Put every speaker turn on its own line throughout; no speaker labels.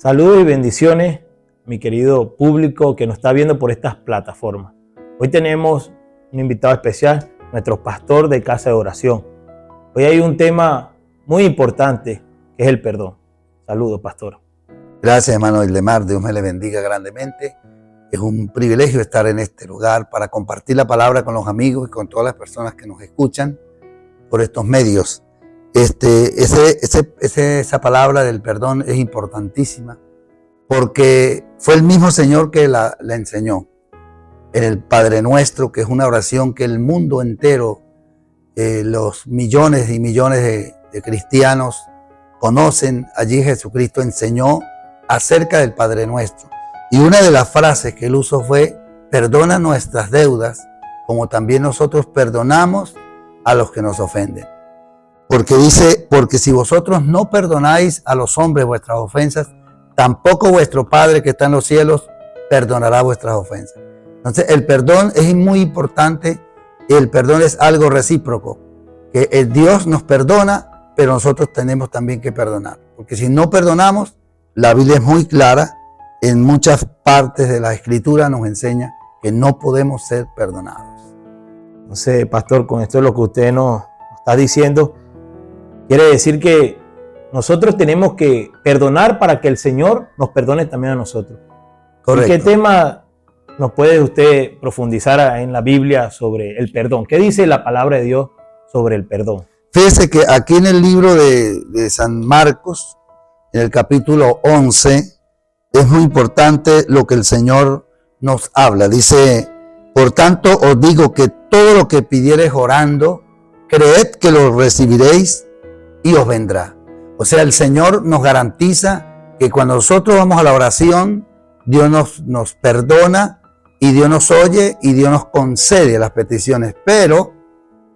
Saludos y bendiciones, mi querido público que nos está viendo por estas plataformas. Hoy tenemos un invitado especial, nuestro pastor de Casa de Oración. Hoy hay un tema muy importante, que es el perdón. Saludos, pastor.
Gracias, hermano Ildemar. Dios me le bendiga grandemente. Es un privilegio estar en este lugar para compartir la palabra con los amigos y con todas las personas que nos escuchan por estos medios. Esa palabra del perdón es importantísima porque fue el mismo Señor que la enseñó en el Padre Nuestro, que es una oración que el mundo entero, los millones y millones de cristianos conocen. Allí Jesucristo enseñó acerca del Padre Nuestro. Y una de las frases que él usó fue: perdona nuestras deudas, como también nosotros perdonamos a los que nos ofenden. Porque dice, porque si vosotros no perdonáis a los hombres vuestras ofensas, tampoco vuestro Padre que está en los cielos perdonará vuestras ofensas. Entonces el perdón es muy importante, y el perdón es algo recíproco, que el Dios nos perdona, pero nosotros tenemos también que perdonar. Porque si no perdonamos, la Biblia es muy clara, en muchas partes de la Escritura nos enseña que no podemos ser perdonados.
Entonces, pastor, con esto es lo que usted nos está diciendo, quiere decir que nosotros tenemos que perdonar para que el Señor nos perdone también a nosotros.
Correcto.
¿Y qué tema nos puede usted profundizar en la Biblia sobre el perdón? ¿Qué dice la palabra de Dios sobre el perdón?
Fíjese que aquí en el libro de San Marcos, en el capítulo 11, es muy importante lo que el Señor nos habla. Dice: por tanto os digo que todo lo que pidiereis orando, creed que lo recibiréis y os vendrá. O sea, el Señor nos garantiza que cuando nosotros vamos a la oración, Dios nos perdona y Dios nos oye y Dios nos concede las peticiones. Pero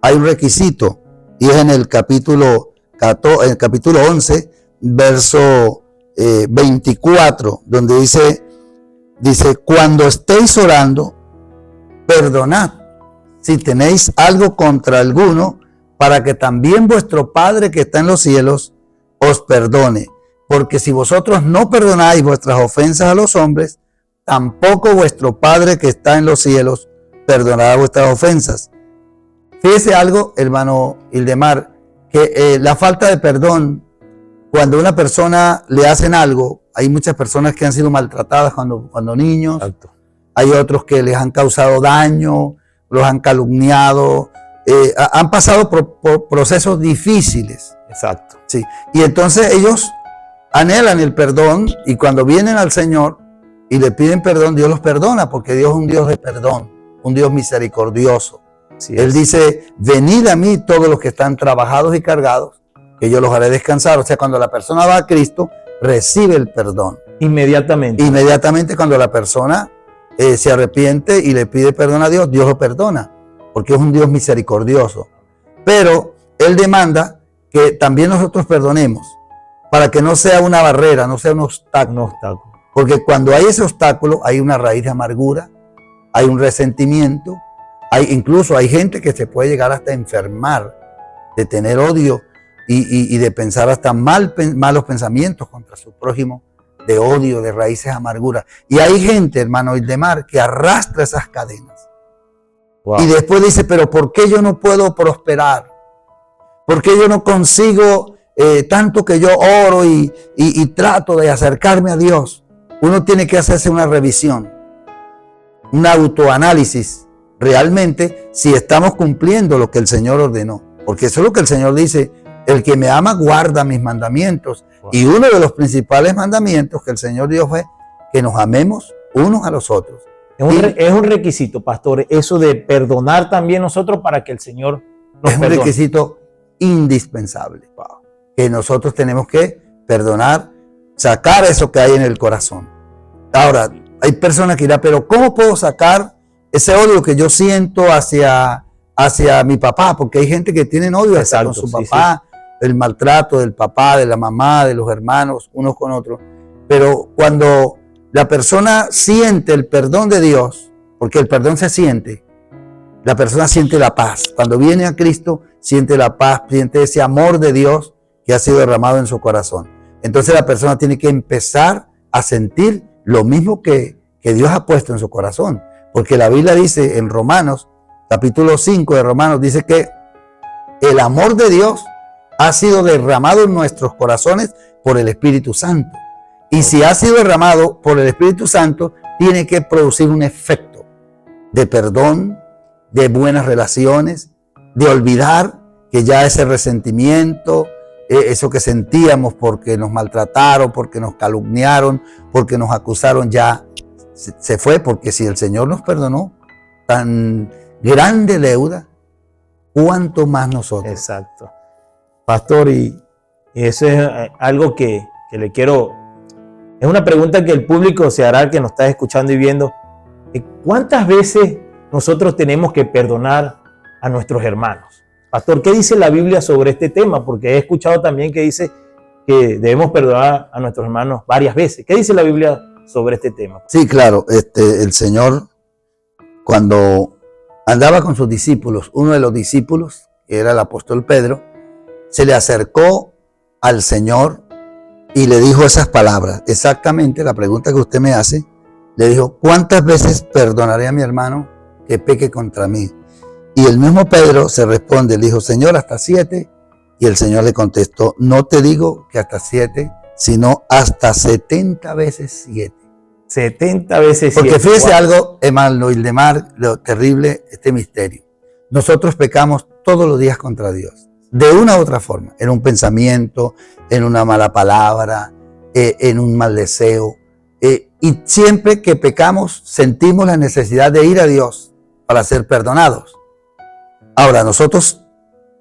hay un requisito, y es en el capítulo 11, verso 24, donde dice: cuando estéis orando, perdonad si tenéis algo contra alguno, para que también vuestro Padre que está en los cielos os perdone. Porque si vosotros no perdonáis vuestras ofensas a los hombres, tampoco vuestro Padre que está en los cielos perdonará vuestras ofensas. Fíjese algo, hermano Ildemar, que la falta de perdón, cuando a una persona le hacen algo, hay muchas personas que han sido maltratadas cuando niños.
Exacto.
Hay otros que les han causado daño, los han calumniado, han pasado por procesos difíciles.
Exacto.
Sí. Y entonces ellos anhelan el perdón, y cuando vienen al Señor y le piden perdón, Dios los perdona, porque Dios es un Dios de perdón, un Dios misericordioso. Él dice: venid a mí todos los que están trabajados y cargados, que yo los haré descansar. O sea, cuando la persona va a Cristo, recibe el perdón.
Inmediatamente.
Inmediatamente cuando la persona se arrepiente y le pide perdón a Dios, Dios lo perdona, porque es un Dios misericordioso. Pero Él demanda que también nosotros perdonemos, para que no sea una barrera, no sea un obstáculo. Porque cuando hay ese obstáculo, hay una raíz de amargura, hay un resentimiento, incluso hay gente que se puede llegar hasta enfermar de tener odio y de pensar hasta malos pensamientos contra su prójimo, de odio, de raíces de amargura. Y hay gente, hermano Ildemar, que arrastra esas cadenas. Wow. Y después dice: pero ¿por qué yo no puedo prosperar? ¿Por qué yo no consigo tanto que yo oro y trato de acercarme a Dios? Uno tiene que hacerse una revisión, un autoanálisis, realmente si estamos cumpliendo lo que el Señor ordenó. Porque eso es lo que el Señor dice: el que me ama guarda mis mandamientos. Wow. Y uno de los principales mandamientos que el Señor dio fue que nos amemos unos a los otros.
Es un requisito, pastor, eso de perdonar también nosotros para que el Señor nos perdone.
Es un requisito indispensable. Wow. Que nosotros tenemos que perdonar, sacar eso que hay en el corazón. Ahora, hay personas que dirán: pero ¿cómo puedo sacar ese odio que yo siento hacia mi papá? Porque hay gente que tiene odio hacia con su papá, sí. El maltrato del papá, de la mamá, de los hermanos, unos con otros. Pero cuando la persona siente el perdón de Dios, porque el perdón se siente, la persona siente la paz. Cuando viene a Cristo, siente la paz, siente ese amor de Dios que ha sido derramado en su corazón. Entonces la persona tiene que empezar a sentir lo mismo que Dios ha puesto en su corazón. Porque la Biblia dice en Romanos, capítulo 5 de Romanos, dice que el amor de Dios ha sido derramado en nuestros corazones por el Espíritu Santo. Y si ha sido derramado por el Espíritu Santo, tiene que producir un efecto de perdón, de buenas relaciones, de olvidar que ya ese resentimiento, eso que sentíamos porque nos maltrataron, porque nos calumniaron, porque nos acusaron, ya se fue. Porque si el Señor nos perdonó tan grande deuda, ¿cuánto más nosotros?
Exacto. Pastor, y eso es algo que le quiero... Es una pregunta que el público se hará, que nos está escuchando y viendo. ¿Cuántas veces nosotros tenemos que perdonar a nuestros hermanos? Pastor, ¿qué dice la Biblia sobre este tema? Porque he escuchado también que dice que debemos perdonar a nuestros hermanos varias veces. ¿Qué dice la Biblia sobre este tema?
Sí, claro. El Señor, cuando andaba con sus discípulos, uno de los discípulos, que era el apóstol Pedro, se le acercó al Señor y le dijo esas palabras. Exactamente la pregunta que usted me hace. Le dijo, ¿cuántas veces perdonaré a mi hermano que peque contra mí? Y el mismo Pedro se responde, le dijo, Señor, hasta 7. Y el Señor le contestó, no te digo que hasta 7, sino hasta 70 veces 7.
70 veces 7.
Porque fíjese algo, hermano Ildemar, lo terrible, este misterio. Nosotros pecamos todos los días contra Dios, de una u otra forma, en un pensamiento, en una mala palabra, en un mal deseo. Y siempre que pecamos, sentimos la necesidad de ir a Dios para ser perdonados. Ahora, nosotros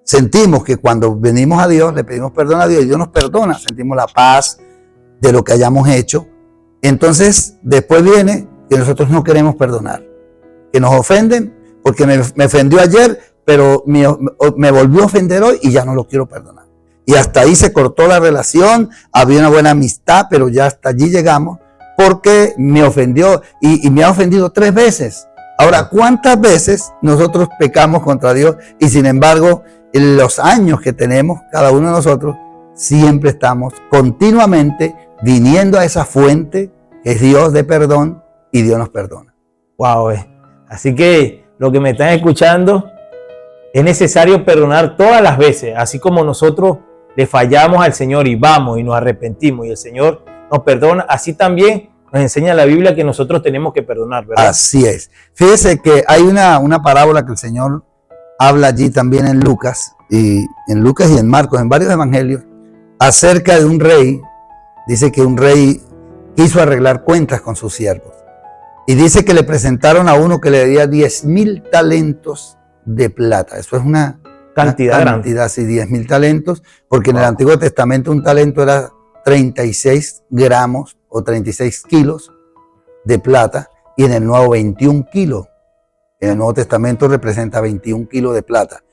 sentimos que cuando venimos a Dios, le pedimos perdón a Dios y Dios nos perdona, sentimos la paz de lo que hayamos hecho. Entonces, después viene que nosotros no queremos perdonar, que nos ofenden, porque me ofendió ayer, pero me volvió a ofender hoy y ya no lo quiero perdonar. Y hasta ahí se cortó la relación, había una buena amistad, pero ya hasta allí llegamos porque me ofendió y me ha ofendido 3 veces. Ahora, ¿cuántas veces nosotros pecamos contra Dios? Y sin embargo, en los años que tenemos, cada uno de nosotros, siempre estamos continuamente viniendo a esa fuente que es Dios de perdón y Dios nos perdona.
Wow, así que lo que me están escuchando, es necesario perdonar todas las veces, así como nosotros le fallamos al Señor y vamos y nos arrepentimos y el Señor nos perdona, así también nos enseña la Biblia que nosotros tenemos que perdonar, ¿verdad?
Así es. Fíjese que hay una parábola que el Señor habla allí también en Lucas y en Marcos, en varios evangelios, acerca de un rey. Dice que un rey quiso arreglar cuentas con sus siervos y dice que le presentaron a uno que le debía 10,000 talentos de plata. Eso es una cantidad grande. Sí, 10,000 talentos, porque en el Antiguo Testamento un talento era 36 gramos o 36 kilos de plata, y en el Nuevo 21 kilos. En el Nuevo Testamento representa 21 kilos de plata.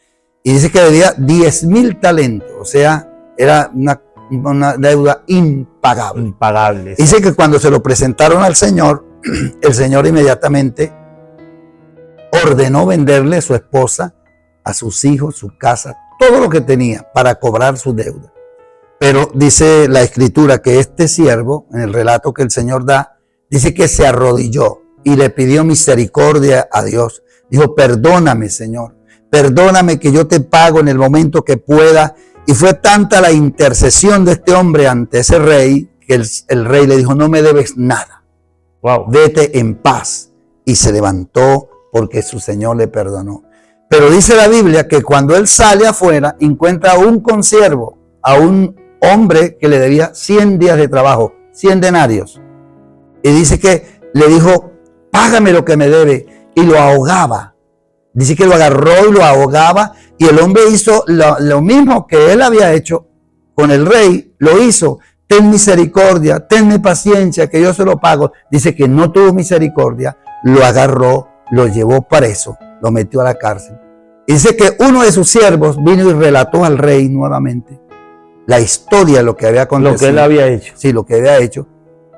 Y dice que debía 10,000 talentos, o sea, era una deuda impagable.
Impagable.
Dice que cuando se lo presentaron al Señor, el Señor inmediatamente ordenó venderle a su esposa, a sus hijos, su casa, todo lo que tenía para cobrar su deuda. Pero dice la Escritura que este siervo, en el relato que el Señor da, dice que se arrodilló y le pidió misericordia a Dios. Dijo, perdóname, Señor, perdóname, que yo te pago en el momento que pueda. Y fue tanta la intercesión de este hombre ante ese rey, que el rey le dijo, no me debes nada.
Wow.
Vete en paz. Y se levantó porque su Señor le perdonó. Pero dice la Biblia que cuando él sale afuera, encuentra a un consiervo, a un hombre que le debía 100 días de trabajo, 100 denarios. Y dice que le dijo, págame lo que me debe. Y lo ahogaba. Dice que lo agarró y lo ahogaba. Y el hombre hizo lo mismo que él había hecho con el rey. Lo hizo. Ten misericordia, tenme paciencia, que yo se lo pago. Dice que no tuvo misericordia. Lo agarró, lo llevó preso, lo metió a la cárcel. Dice que uno de sus siervos vino y relató al rey nuevamente la historia de lo que había acontecido.
Lo que él había hecho.
Sí, lo que había hecho.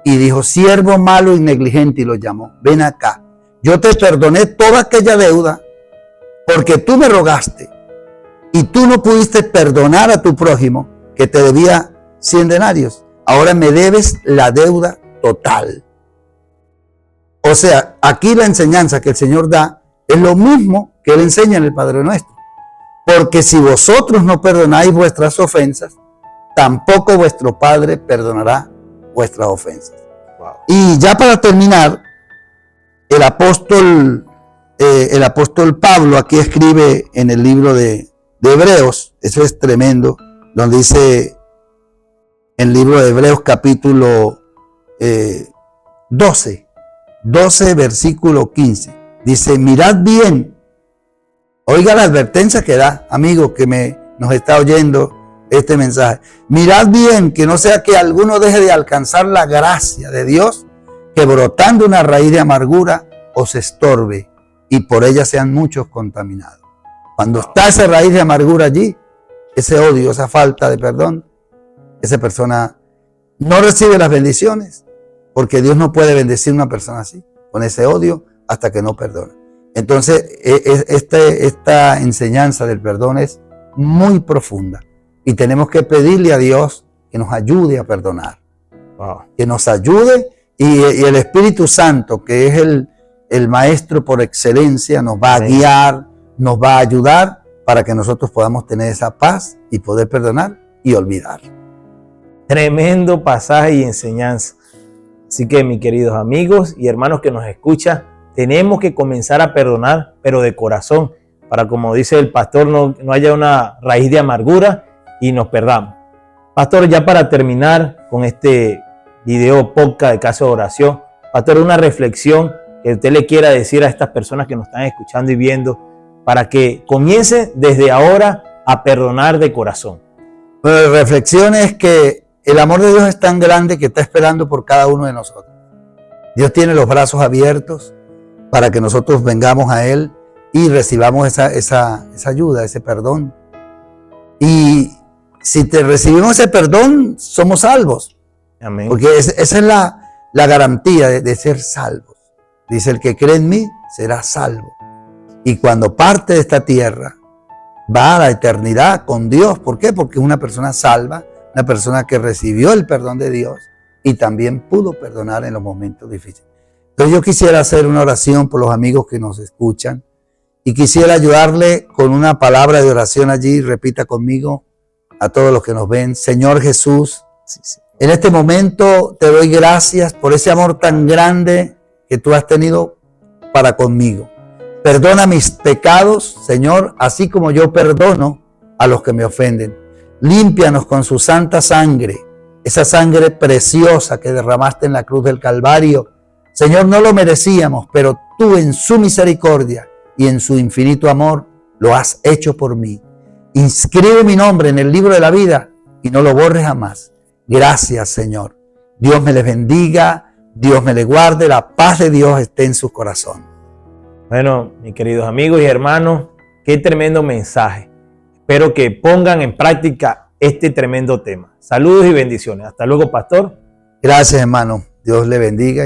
Y dijo, siervo malo y negligente, y lo llamó. Ven acá. Yo te perdoné toda aquella deuda porque tú me rogaste y tú no pudiste perdonar a tu prójimo que te debía 100 denarios. Ahora me debes la deuda total. O sea, aquí la enseñanza que el Señor da es lo mismo que Él enseña en el Padre Nuestro. Porque si vosotros no perdonáis vuestras ofensas, tampoco vuestro Padre perdonará vuestras ofensas.
Wow.
Y ya para terminar, el apóstol Pablo aquí escribe en el libro de Hebreos, eso es tremendo, donde dice en el libro de Hebreos capítulo 12 versículo 15, dice, mirad bien, oiga la advertencia que da, amigo que nos está oyendo este mensaje, mirad bien que no sea que alguno deje de alcanzar la gracia de Dios, que brotando una raíz de amargura os estorbe y por ella sean muchos contaminados. Cuando está esa raíz de amargura allí, ese odio, esa falta de perdón, esa persona no recibe las bendiciones, porque Dios no puede bendecir a una persona así, con ese odio, hasta que no perdona. Entonces, esta enseñanza del perdón es muy profunda y tenemos que pedirle a Dios que nos ayude a perdonar.
Wow.
Que nos ayude y el Espíritu Santo, que es el Maestro por excelencia, nos va a guiar, nos va a ayudar para que nosotros podamos tener esa paz y poder perdonar y olvidar.
Tremendo pasaje y enseñanza. Así que, mis queridos amigos y hermanos que nos escuchan, tenemos que comenzar a perdonar, pero de corazón, para, como dice el pastor, no haya una raíz de amargura y nos perdamos. Pastor, ya para terminar con este video podcast de Casa de Oración, pastor, una reflexión que usted le quiera decir a estas personas que nos están escuchando y viendo, para que comiencen desde ahora a perdonar de corazón.
Bueno, la reflexión es que el amor de Dios es tan grande que está esperando por cada uno de nosotros. Dios tiene los brazos abiertos para que nosotros vengamos a Él y recibamos esa ayuda, ese perdón. Y si recibimos ese perdón, somos salvos.
Amén.
Porque esa es la garantía de ser salvos. Dice, el que cree en mí será salvo. Y cuando parte de esta tierra, va a la eternidad con Dios. ¿Por qué? Porque es una persona salva, una persona que recibió el perdón de Dios y también pudo perdonar en los momentos difíciles. Entonces yo quisiera hacer una oración por los amigos que nos escuchan y quisiera ayudarle con una palabra de oración allí. Repita conmigo a todos los que nos ven. Señor Jesús, en este momento te doy gracias por ese amor tan grande que tú has tenido para conmigo. Perdona mis pecados, Señor, así como yo perdono a los que me ofenden. Límpianos con su santa sangre, esa sangre preciosa que derramaste en la cruz del Calvario. Señor, no lo merecíamos, pero tú en su misericordia y en su infinito amor lo has hecho por mí. Inscribe mi nombre en el libro de la vida y no lo borres jamás. Gracias, Señor. Dios me les bendiga, Dios me les guarde, la paz de Dios esté en su corazón.
Bueno, mis queridos amigos y hermanos, qué tremendo mensaje. Espero que pongan en práctica este tremendo tema. Saludos y bendiciones. Hasta luego, pastor.
Gracias, hermano. Dios le bendiga.